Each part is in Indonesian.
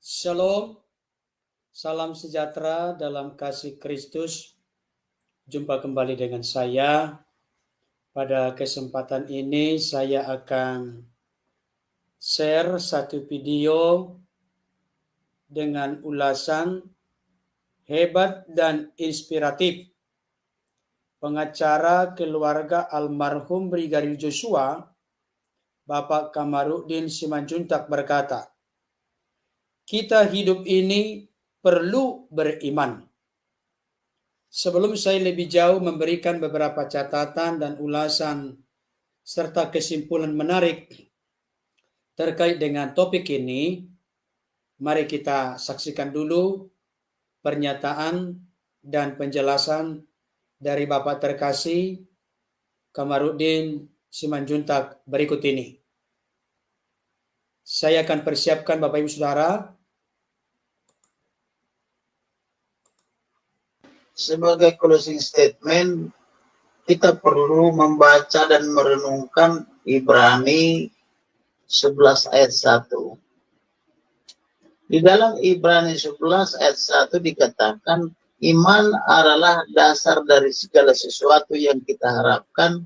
Shalom, salam sejahtera dalam kasih Kristus. Jumpa kembali dengan saya. Pada kesempatan ini saya akan share satu video dengan ulasan hebat dan inspiratif. Pengacara keluarga almarhum Brigadir Joshua, Bapak Kamarudin Simanjuntak berkata, "Kita hidup ini perlu beriman." Sebelum saya lebih jauh memberikan beberapa catatan dan ulasan serta kesimpulan menarik terkait dengan topik ini, mari kita saksikan dulu pernyataan dan penjelasan dari Bapak terkasih Kamarudin Simanjuntak berikut ini. Saya akan persiapkan Bapak Ibu Saudara. Sebagai closing statement, kita perlu membaca dan merenungkan Ibrani 11 ayat 1. Di dalam Ibrani 11 ayat 1 dikatakan, iman adalah dasar dari segala sesuatu yang kita harapkan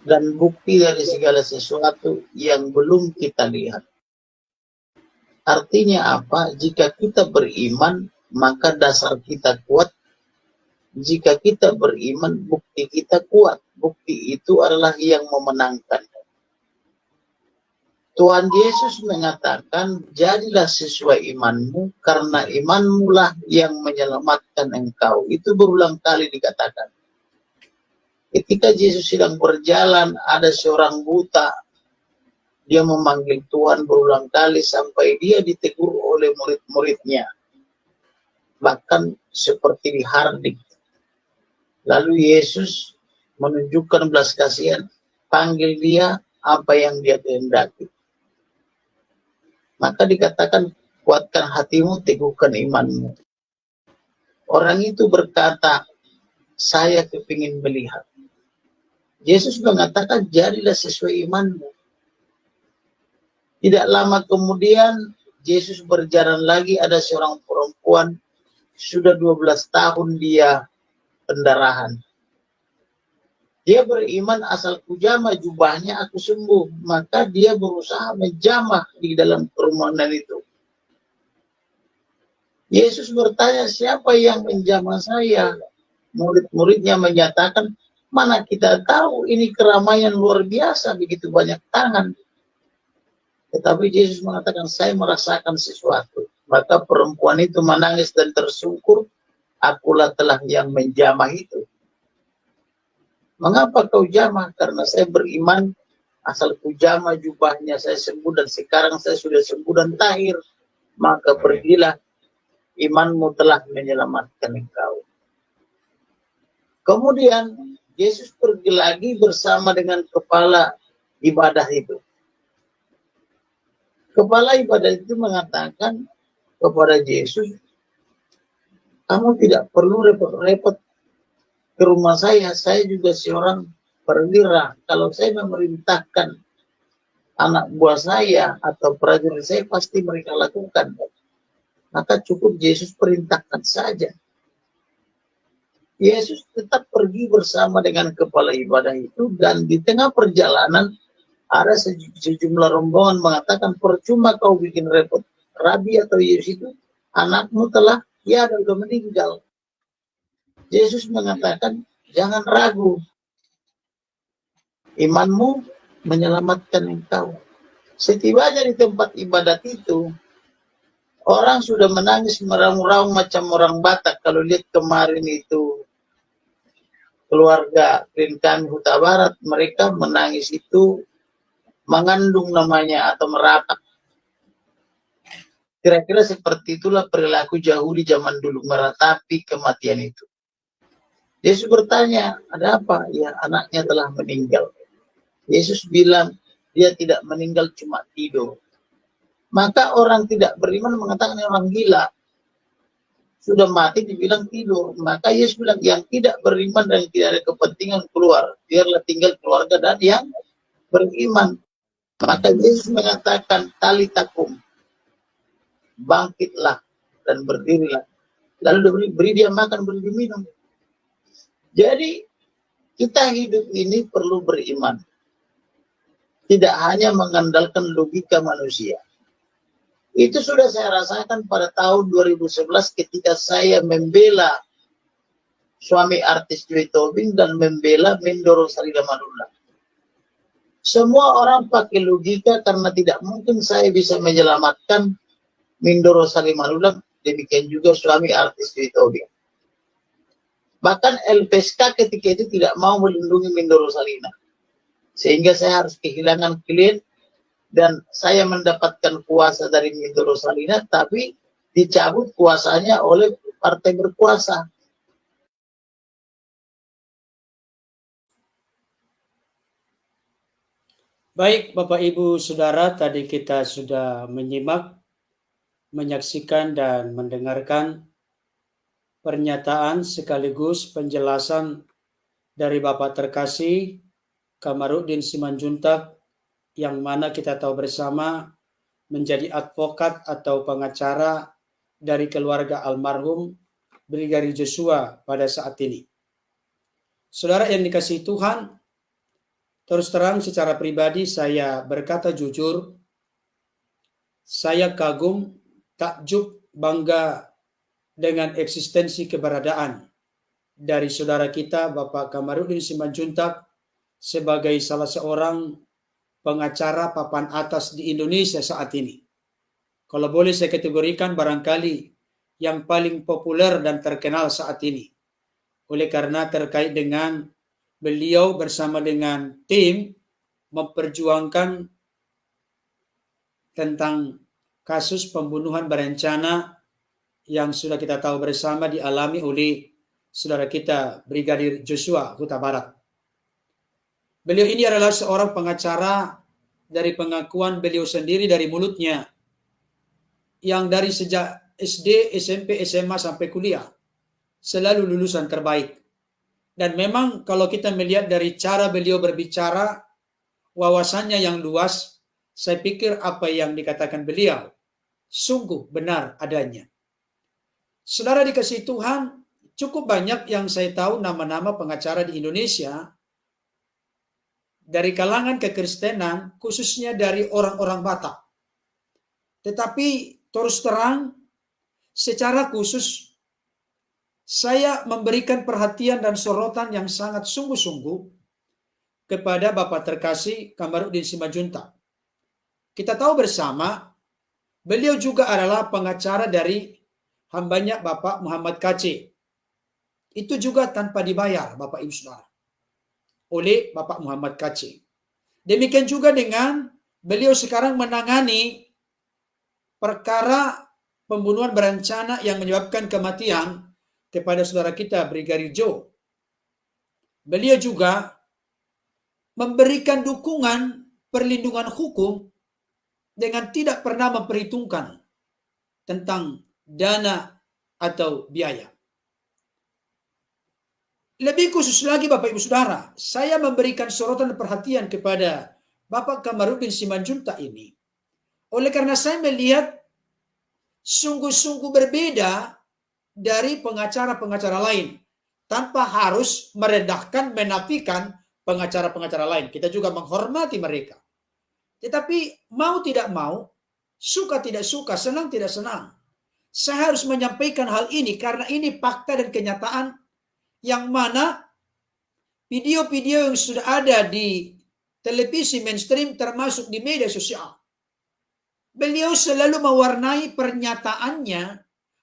dan bukti dari segala sesuatu yang belum kita lihat. Artinya apa? Jika kita beriman, maka dasar kita kuat. Jika kita beriman, bukti kita kuat. Bukti itu adalah yang memenangkan. Tuhan Yesus mengatakan, jadilah sesuai imanmu, karena imanmu lah yang menyelamatkan engkau. Itu berulang kali dikatakan. Ketika Yesus sedang berjalan, ada seorang buta. Dia memanggil Tuhan berulang kali sampai dia ditegur oleh murid-muridnya. Bahkan seperti dihardik. Lalu Yesus menunjukkan belas kasihan, panggil dia apa yang dia kehendaki. Maka dikatakan, kuatkan hatimu, teguhkan imanmu. Orang itu berkata, saya kepingin melihat. Yesus mengatakan, jadilah sesuai imanmu. Tidak lama kemudian, Yesus berjalan lagi, ada seorang perempuan, sudah 12 tahun dia pendarahan. Dia beriman, asal kujamah jubahnya aku sembuh. Maka dia berusaha menjamah di dalam kerumunan itu. Yesus bertanya, siapa yang menjamah saya? Murid-muridnya menyatakan, mana kita tahu, ini keramaian luar biasa, begitu banyak tangan. Tetapi Yesus mengatakan, saya merasakan sesuatu. Maka perempuan itu menangis dan tersungkur, akulah telah yang menjamah itu. Mengapa kau jamah? Karena saya beriman, asal ku jamah jubahnya saya sembuh, dan sekarang saya sudah sembuh dan tahir. Maka pergilah, imanmu telah menyelamatkan engkau. Kemudian Yesus pergi lagi bersama dengan kepala ibadah itu. Kepala ibadah itu mengatakan kepada Yesus, kamu tidak perlu repot-repot ke rumah saya juga seorang perwira. Kalau saya memerintahkan anak buah saya atau prajurit saya, pasti mereka lakukan. Maka cukup Yesus perintahkan saja. Yesus tetap pergi bersama dengan kepala ibadah itu, dan di tengah perjalanan ada sejumlah rombongan mengatakan, percuma kau bikin repot Rabi atau Yesus itu, anakmu telah sudah meninggal. Yesus mengatakan, jangan ragu. Imanmu menyelamatkan engkau. Setibanya di tempat ibadat itu, orang sudah menangis meraung-raung macam orang Batak. Kalau lihat kemarin itu, keluarga klien kami Huta Barat, mereka menangis itu mengandung namanya atau merapat. Kira-kira seperti itulah perilaku Yahudi zaman dulu, meratapi kematian itu. Yesus bertanya, ada apa? Ya, anaknya telah meninggal. Yesus bilang, dia tidak meninggal, cuma tidur. Maka orang tidak beriman mengatakan orang gila. Sudah mati dibilang tidur. Maka Yesus bilang, yang tidak beriman dan tidak ada kepentingan keluar. Biarlah tinggal keluarga dan yang beriman. Maka Yesus mengatakan, talitakum. bangkitlah dan berdirilah. Lalu beri dia makan, beri dia minum. Jadi kita hidup ini perlu beriman. Tidak hanya mengandalkan logika manusia. Itu sudah saya rasakan pada tahun 2011 ketika saya membela suami artis Joy Tobing dan membela Mindoro Salila Manula. Semua orang pakai logika karena tidak mungkin saya bisa menyelamatkan Mindoro Salila Manula, demikian juga suami artis Joy Tobing. Bahkan LPSK ketika itu tidak mau melindungi Mindoro Salina. Sehingga saya harus kehilangan klien dan saya mendapatkan kuasa dari Mindoro Salina, tapi dicabut kuasanya oleh partai berkuasa. Baik, Bapak Ibu Saudara, tadi kita sudah menyimak, menyaksikan dan mendengarkan pernyataan sekaligus penjelasan dari Bapak terkasih Kamarudin Simanjuntak, yang mana kita tahu bersama menjadi advokat atau pengacara dari keluarga almarhum Brigadir Joshua pada saat ini. Saudara yang dikasihi Tuhan, terus terang secara pribadi saya berkata jujur, saya kagum, takjub, bangga dengan eksistensi keberadaan dari saudara kita Bapak Kamarudin Simanjuntak sebagai salah seorang pengacara papan atas di Indonesia saat ini. Kalau boleh saya kategorikan barangkali yang paling populer dan terkenal saat ini. Oleh karena terkait dengan beliau bersama dengan tim memperjuangkan tentang kasus pembunuhan berencana yang sudah kita tahu bersama dialami oleh saudara kita Brigadir Joshua Huta Barat. Beliau ini adalah seorang pengacara dari pengakuan beliau sendiri dari mulutnya, yang dari sejak SD, SMP, SMA sampai kuliah selalu lulusan terbaik. Dan memang kalau kita melihat dari cara beliau berbicara, wawasannya yang luas, saya pikir apa yang dikatakan beliau sungguh benar adanya. Saudara dikasihi Tuhan, cukup banyak yang saya tahu nama-nama pengacara di Indonesia dari kalangan kekristenan, khususnya dari orang-orang Batak. Tetapi terus terang, secara khusus saya memberikan perhatian dan sorotan yang sangat sungguh-sungguh kepada Bapak terkasih Kamarudin Simanjuntak. Kita tahu bersama, beliau juga adalah pengacara dari hambanya Bapak Muhammad Kacik. Itu juga tanpa dibayar, Bapak Ibu Saudara, oleh Bapak Muhammad Kacik. Demikian juga dengan beliau sekarang menangani perkara pembunuhan berencana yang menyebabkan kematian kepada saudara kita Brigadir Joe. Beliau juga memberikan dukungan perlindungan hukum dengan tidak pernah memperhitungkan tentang dana atau biaya. Lebih khusus lagi Bapak Ibu Saudara, saya memberikan sorotan dan perhatian kepada Bapak Kamarudin Simanjuntak ini oleh karena saya melihat sungguh-sungguh berbeda dari pengacara-pengacara lain, tanpa harus merendahkan, menafikan pengacara-pengacara lain. Kita juga menghormati mereka. Tetapi mau tidak mau, suka tidak suka, senang tidak senang, saya harus menyampaikan hal ini karena ini fakta dan kenyataan yang mana video-video yang sudah ada di televisi mainstream termasuk di media sosial. Beliau selalu mewarnai pernyataannya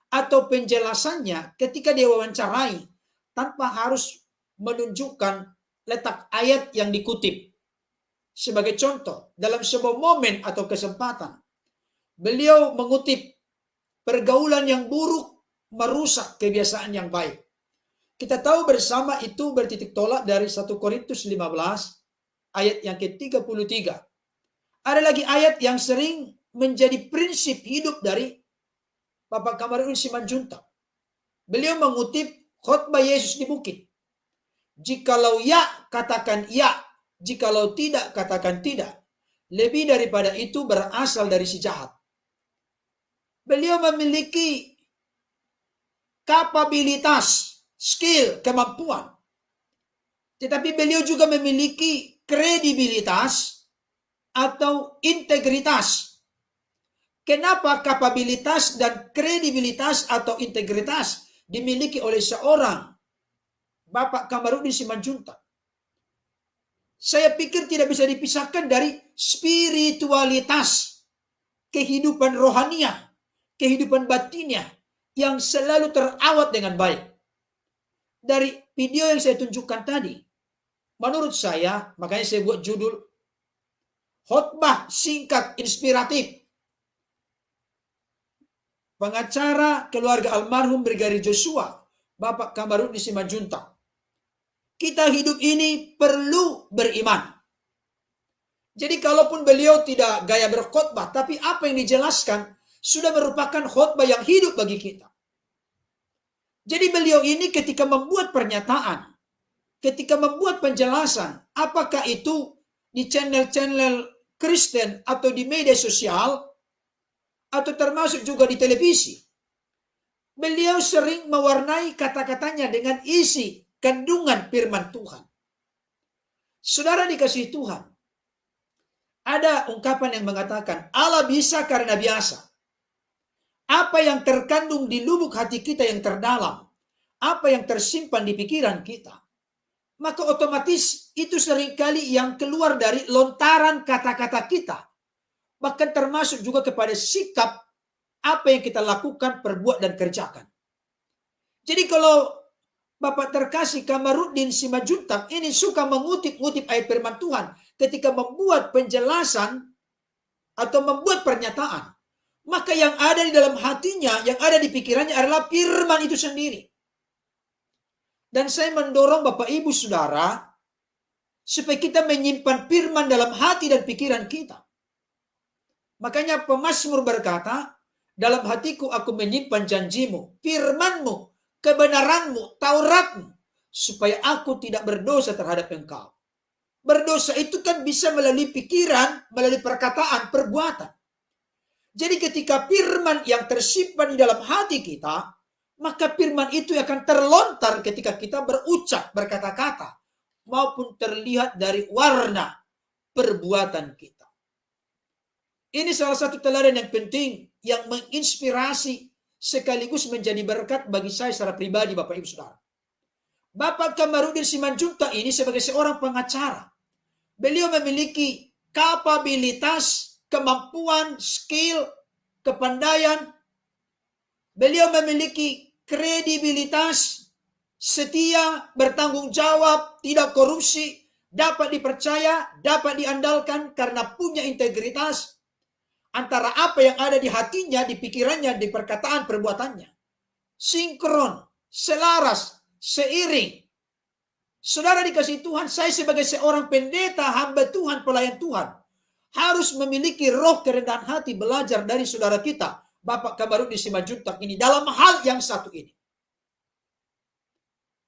atau penjelasannya ketika dia wawancarai tanpa harus menunjukkan letak ayat yang dikutip. Sebagai contoh, dalam sebuah momen atau kesempatan, beliau mengutip pergaulan yang buruk merusak kebiasaan yang baik. Kita tahu bersama itu bertitik tolak dari 1 Korintus 15 ayat yang ke-33. Ada lagi ayat yang sering menjadi prinsip hidup dari Bapak Kamarudin Simanjuntak. Beliau mengutip khotbah Yesus di bukit. Jikalau ya, katakan ya. Jikalau tidak, katakan tidak. Lebih daripada itu berasal dari si jahat. Beliau memiliki kapabilitas, skill, kemampuan. Tetapi beliau juga memiliki kredibilitas atau integritas. Kenapa kapabilitas dan kredibilitas atau integritas dimiliki oleh seorang Bapak Kamarudin Simanjuntak? Saya pikir tidak bisa dipisahkan dari spiritualitas, kehidupan rohaniah, kehidupan batinnya yang selalu terawat dengan baik. Dari video yang saya tunjukkan tadi, menurut saya, makanya saya buat judul khotbah singkat inspiratif. Pengacara keluarga almarhum Brigadir Joshua, Bapak Kamarudin Simanjuntak. Kita hidup ini perlu beriman. Jadi kalaupun beliau tidak gaya berkhotbah, tapi apa yang dijelaskan sudah merupakan khotbah yang hidup bagi kita. Jadi beliau ini ketika membuat pernyataan, ketika membuat penjelasan, apakah itu di channel-channel Kristen atau di media sosial, atau termasuk juga di televisi, beliau sering mewarnai kata-katanya dengan isi kandungan firman Tuhan. Saudara dikasihi Tuhan, ada ungkapan yang mengatakan, Allah bisa karena biasa. Apa yang terkandung di lubuk hati kita yang terdalam, apa yang tersimpan di pikiran kita, maka otomatis itu seringkali yang keluar dari lontaran kata-kata kita, bahkan termasuk juga kepada sikap apa yang kita lakukan, perbuat, dan kerjakan. Jadi kalau Bapak terkasih Kamarudin Simanjuntak ini suka mengutip-ngutip ayat firman Tuhan ketika membuat penjelasan atau membuat pernyataan, maka yang ada di dalam hatinya, yang ada di pikirannya adalah firman itu sendiri. Dan saya mendorong Bapak Ibu Saudara supaya kita menyimpan firman dalam hati dan pikiran kita. Makanya pemazmur berkata, dalam hatiku aku menyimpan janjimu, firmanmu, kebenaranmu, Tauratmu, supaya aku tidak berdosa terhadap engkau. Berdosa itu kan bisa melalui pikiran, melalui perkataan, perbuatan. Jadi ketika firman yang tersimpan di dalam hati kita, maka firman itu akan terlontar ketika kita berucap, berkata-kata, maupun terlihat dari warna perbuatan kita. Ini salah satu teladan yang penting, yang menginspirasi sekaligus menjadi berkat bagi saya secara pribadi, Bapak Ibu Saudara. Bapak Kamarudin Simanjuntak ini sebagai seorang pengacara, beliau memiliki kapabilitas, kemampuan, skill, kepandaian. Beliau memiliki kredibilitas, setia, bertanggung jawab, tidak korupsi, dapat dipercaya, dapat diandalkan karena punya integritas antara apa yang ada di hatinya, di pikirannya, di perkataan, perbuatannya. Sinkron, selaras, seiring. Saudara dikasihi Tuhan, saya sebagai seorang pendeta, hamba Tuhan, pelayan Tuhan, harus memiliki roh kerendahan hati belajar dari saudara kita, Bapak Kamarudin Simanjuntak ini, dalam hal yang satu ini.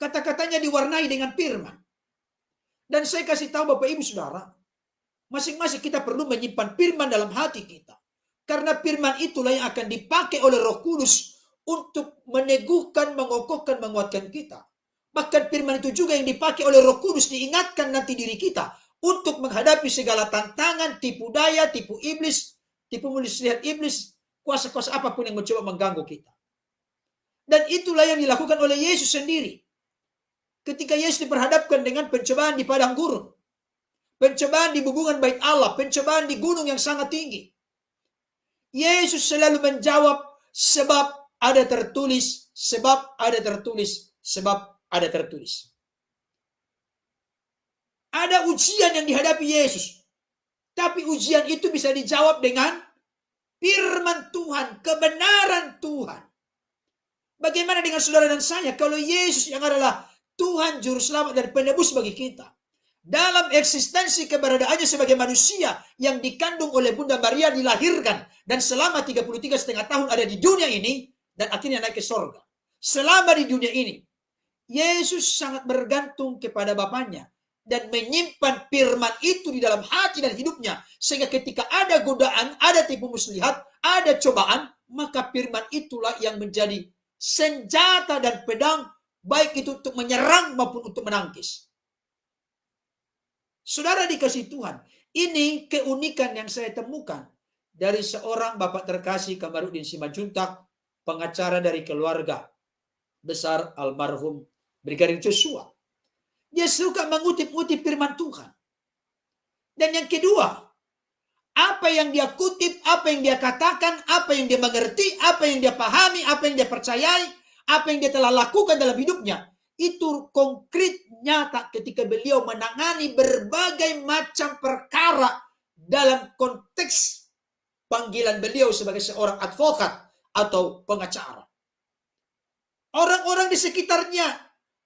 Kata-katanya diwarnai dengan firman. Dan saya kasih tahu Bapak Ibu Saudara, masing-masing kita perlu menyimpan firman dalam hati kita. Karena firman itulah yang akan dipakai oleh Roh Kudus untuk meneguhkan, mengokohkan, menguatkan kita. Bahkan firman itu juga yang dipakai oleh Roh Kudus diingatkan nanti diri kita untuk menghadapi segala tantangan, tipu daya, tipu iblis, tipu muslihat iblis, kuasa-kuasa apapun yang mencoba mengganggu kita. Dan itulah yang dilakukan oleh Yesus sendiri. Ketika Yesus diperhadapkan dengan pencobaan di padang gurun, pencobaan di hubungan bait Allah, pencobaan di gunung yang sangat tinggi, Yesus selalu menjawab, sebab ada tertulis, sebab ada tertulis, sebab ada tertulis. Ada ujian yang dihadapi Yesus, tapi ujian itu bisa dijawab dengan firman Tuhan, kebenaran Tuhan. Bagaimana dengan saudara dan saya kalau Yesus yang adalah Tuhan Juru Selamat dan Penebus bagi kita, dalam eksistensi keberadaannya sebagai manusia yang dikandung oleh Bunda Maria, dilahirkan, dan selama 33,5 tahun ada di dunia ini, dan akhirnya naik ke sorga. Selama di dunia ini, Yesus sangat bergantung kepada Bapaknya, dan menyimpan firman itu di dalam hati dan hidupnya, sehingga ketika ada godaan, ada tipu muslihat, ada cobaan, maka firman itulah yang menjadi senjata dan pedang, baik itu untuk menyerang maupun untuk menangkis. Saudara dikasih Tuhan, ini keunikan yang saya temukan dari seorang Bapak terkasih Kamarudin Simanjuntak, pengacara dari keluarga besar almarhum Brigadir Joshua. Dia suka mengutip-utip firman Tuhan. Dan yang kedua, apa yang dia kutip, apa yang dia katakan, apa yang dia mengerti, apa yang dia pahami, apa yang dia percayai, apa yang dia telah lakukan dalam hidupnya, itu konkret nyata ketika beliau menangani berbagai macam perkara dalam konteks panggilan beliau sebagai seorang advokat atau pengacara. Orang-orang di sekitarnya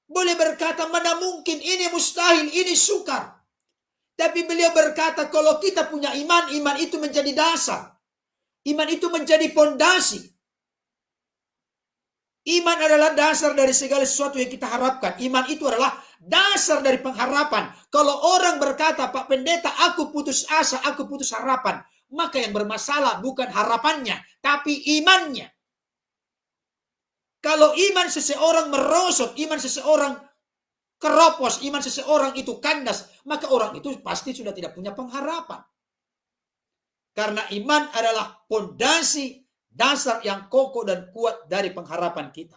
boleh berkata, mana mungkin, ini mustahil, ini sukar. Tapi beliau berkata, kalau kita punya iman, iman itu menjadi dasar. Iman itu menjadi pondasi. Iman adalah dasar dari segala sesuatu yang kita harapkan. Iman itu adalah dasar dari pengharapan. Kalau orang berkata, Pak Pendeta, aku putus asa, aku putus harapan, maka yang bermasalah bukan harapannya, tapi imannya. Kalau iman seseorang merosot, iman seseorang keropos, iman seseorang itu kandas, maka orang itu pasti sudah tidak punya pengharapan. Karena iman adalah pondasi dasar yang kokoh dan kuat dari pengharapan kita.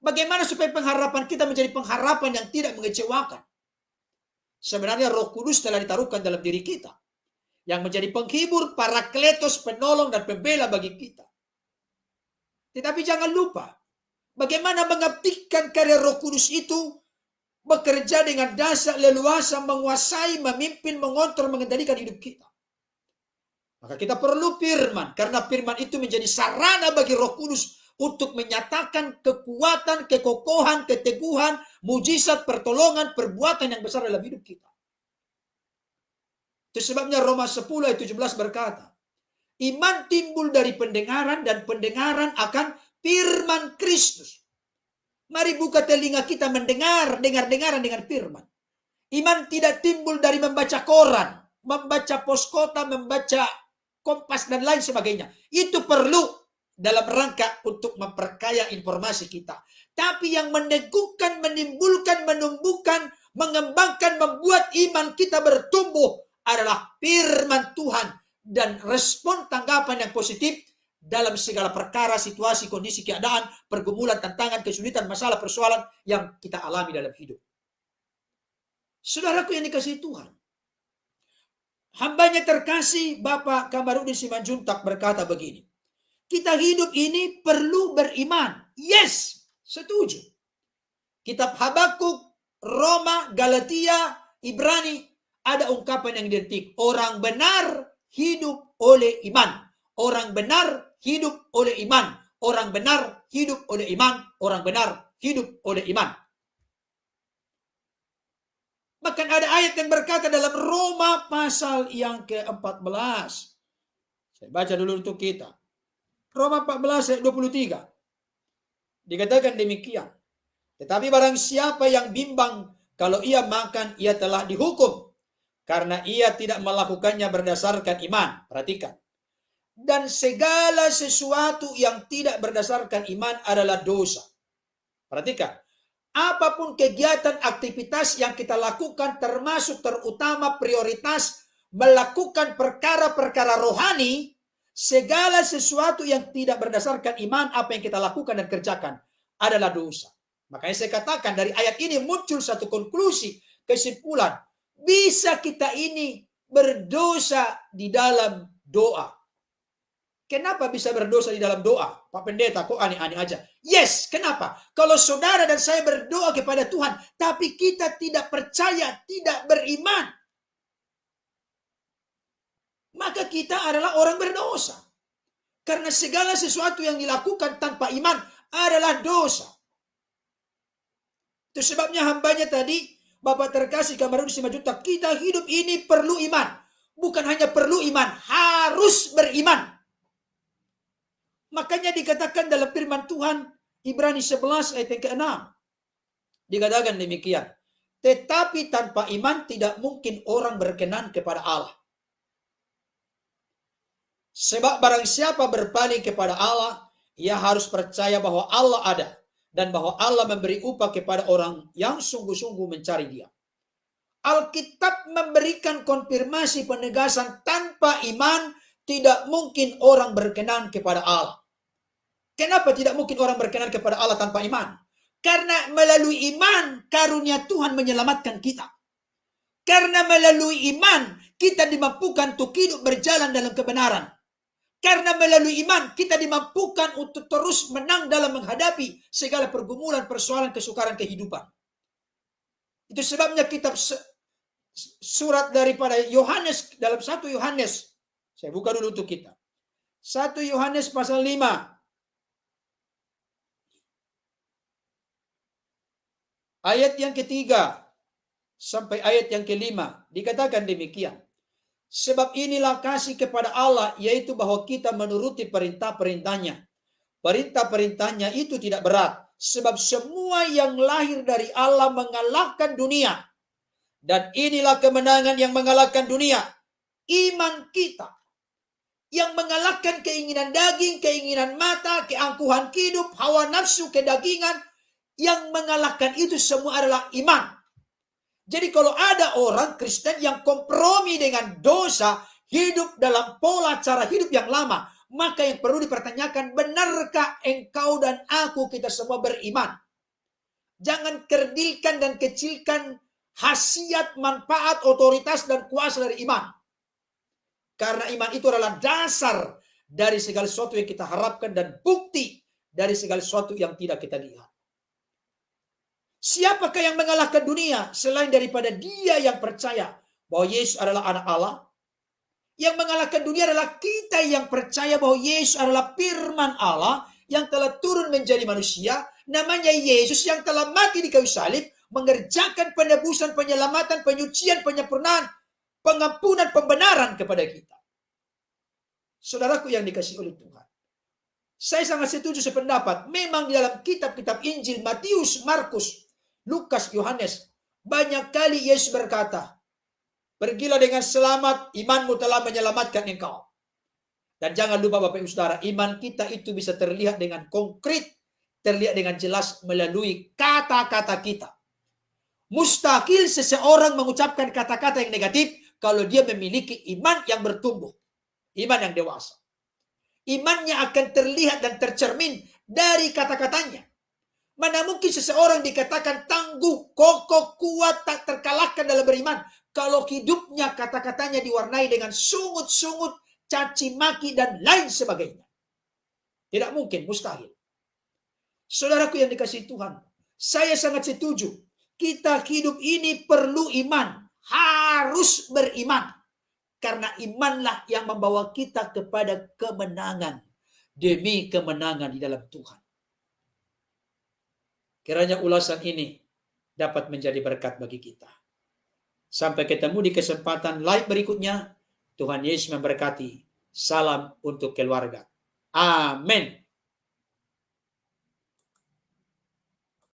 Bagaimana supaya pengharapan kita menjadi pengharapan yang tidak mengecewakan? Sebenarnya Roh Kudus telah ditaruhkan dalam diri kita, yang menjadi penghibur, parakletos, penolong, dan pembela bagi kita. Tetapi jangan lupa, bagaimana mengabdikan karya Roh Kudus itu bekerja dengan dasar leluasa, menguasai, memimpin, mengontrol, mengendalikan hidup kita. Maka kita perlu firman, karena firman itu menjadi sarana bagi Roh Kudus untuk menyatakan kekuatan, kekokohan, keteguhan, mujizat, pertolongan, perbuatan yang besar dalam hidup kita. Itu sebabnya Roma 10 ayat 17 berkata, iman timbul dari pendengaran dan pendengaran akan firman Kristus. Mari buka telinga kita mendengar, dengar-dengaran dengan firman. Iman tidak timbul dari membaca koran, membaca poskota, membaca Kompas, dan lain sebagainya. Itu perlu dalam rangka untuk memperkaya informasi kita. Tapi yang meneguhkan, menimbulkan, menumbuhkan, mengembangkan, membuat iman kita bertumbuh adalah firman Tuhan dan respon tanggapan yang positif dalam segala perkara, situasi, kondisi, keadaan, pergumulan, tantangan, kesulitan, masalah, persoalan yang kita alami dalam hidup. Saudaraku yang dikasihi Tuhan, hambanya terkasih Bapak Kamarudin Simanjuntak berkata begini, kita hidup ini perlu beriman. Yes, setuju. Kitab Habakuk, Roma, Galatia, Ibrani, ada ungkapan yang identik. Orang benar hidup oleh iman. Orang benar hidup oleh iman. Orang benar hidup oleh iman. Orang benar hidup oleh iman. Bahkan ada ayat yang berkata dalam Roma pasal yang ke-14. Saya baca dulu untuk kita. Roma 14 ayat 23. Dikatakan demikian. Tetapi barang siapa yang bimbang, kalau ia makan, ia telah dihukum. Karena ia tidak melakukannya berdasarkan iman. Perhatikan. Dan segala sesuatu yang tidak berdasarkan iman adalah dosa. Perhatikan. Apapun kegiatan aktivitas yang kita lakukan, termasuk terutama prioritas melakukan perkara-perkara rohani, segala sesuatu yang tidak berdasarkan iman, apa yang kita lakukan dan kerjakan adalah dosa. Makanya saya katakan dari ayat ini muncul satu konklusi, kesimpulan, bisa kita ini berdosa di dalam doa. Kenapa bisa berdosa di dalam doa? Pak Pendeta, kok aneh-aneh aja? Yes, kenapa? Kalau saudara dan saya berdoa kepada Tuhan, tapi kita tidak percaya, tidak beriman, maka kita adalah orang berdosa. Karena segala sesuatu yang dilakukan tanpa iman adalah dosa. Itu sebabnya hambanya tadi, Bapak terkasih Kamarudin Simanjuntak, kita hidup ini perlu iman. Bukan hanya perlu iman, harus beriman. Makanya dikatakan dalam firman Tuhan, Ibrani 11 ayat yang ke-6. Dikatakan demikian. Tetapi tanpa iman tidak mungkin orang berkenan kepada Allah. Sebab barang siapa berpaling kepada Allah, Ia harus percaya bahwa Allah ada dan bahwa Allah memberi upah kepada orang yang sungguh-sungguh mencari Dia. Alkitab memberikan konfirmasi penegasan tanpa iman tidak mungkin orang berkenan kepada Allah. Kenapa tidak mungkin orang berkenan kepada Allah tanpa iman? Karena melalui iman karunia Tuhan menyelamatkan kita. Karena melalui iman kita dimampukan untuk hidup berjalan dalam kebenaran. Karena melalui iman kita dimampukan untuk terus menang dalam menghadapi segala pergumulan, persoalan, kesukaran kehidupan. Itu sebabnya kitab surat daripada Yohanes dalam 1 Yohanes. Saya buka dulu untuk kita. 1 Yohanes pasal 5. Ayat yang ketiga sampai ayat yang kelima dikatakan demikian. Sebab inilah kasih kepada Allah, yaitu bahwa kita menuruti perintah-perintahnya. Perintah-perintahnya itu tidak berat, sebab semua yang lahir dari Allah mengalahkan dunia. Dan inilah kemenangan yang mengalahkan dunia, iman kita. Yang mengalahkan keinginan daging, keinginan mata, keangkuhan hidup, hawa nafsu, kedagingan. Yang mengalahkan itu semua adalah iman. Jadi kalau ada orang Kristen yang kompromi dengan dosa, hidup dalam pola cara hidup yang lama, maka yang perlu dipertanyakan, benarkah engkau dan aku, kita semua beriman? Jangan kerdilkan dan kecilkan khasiat, manfaat, otoritas, dan kuasa dari iman. Karena iman itu adalah dasar dari segala sesuatu yang kita harapkan dan bukti dari segala sesuatu yang tidak kita lihat. Siapakah yang mengalahkan dunia selain daripada dia yang percaya bahwa Yesus adalah anak Allah? Yang mengalahkan dunia adalah kita yang percaya bahwa Yesus adalah firman Allah yang telah turun menjadi manusia. Namanya Yesus yang telah mati di kayu salib, mengerjakan penebusan, penyelamatan, penyucian, penyempurnaan, pengampunan, pembenaran kepada kita. Saudaraku yang dikasihi oleh Tuhan, saya sangat setuju sependapat. Memang di dalam kitab-kitab Injil, Matius, Markus, Lukas, Yohanes, banyak kali Yesus berkata, pergilah dengan selamat, imanmu telah menyelamatkan engkau. Dan jangan lupa Bapak Ibu Saudara, iman kita itu bisa terlihat dengan konkret, terlihat dengan jelas melalui kata-kata kita. Mustahil seseorang mengucapkan kata-kata yang negatif kalau dia memiliki iman yang bertumbuh, iman yang dewasa. Imannya akan terlihat dan tercermin dari kata-katanya. Mana mungkin seseorang dikatakan tangguh, kokoh, kuat, tak terkalahkan dalam beriman, kalau hidupnya, kata-katanya diwarnai dengan sungut-sungut, caci maki, dan lain sebagainya. Tidak mungkin, mustahil. Saudaraku yang dikasihi Tuhan, saya sangat setuju. Kita hidup ini perlu iman, harus beriman. Karena imanlah yang membawa kita kepada kemenangan, demi kemenangan di dalam Tuhan. Kiranya ulasan ini dapat menjadi berkat bagi kita. Sampai ketemu di kesempatan live berikutnya. Tuhan Yesus memberkati. Salam untuk keluarga. Amin.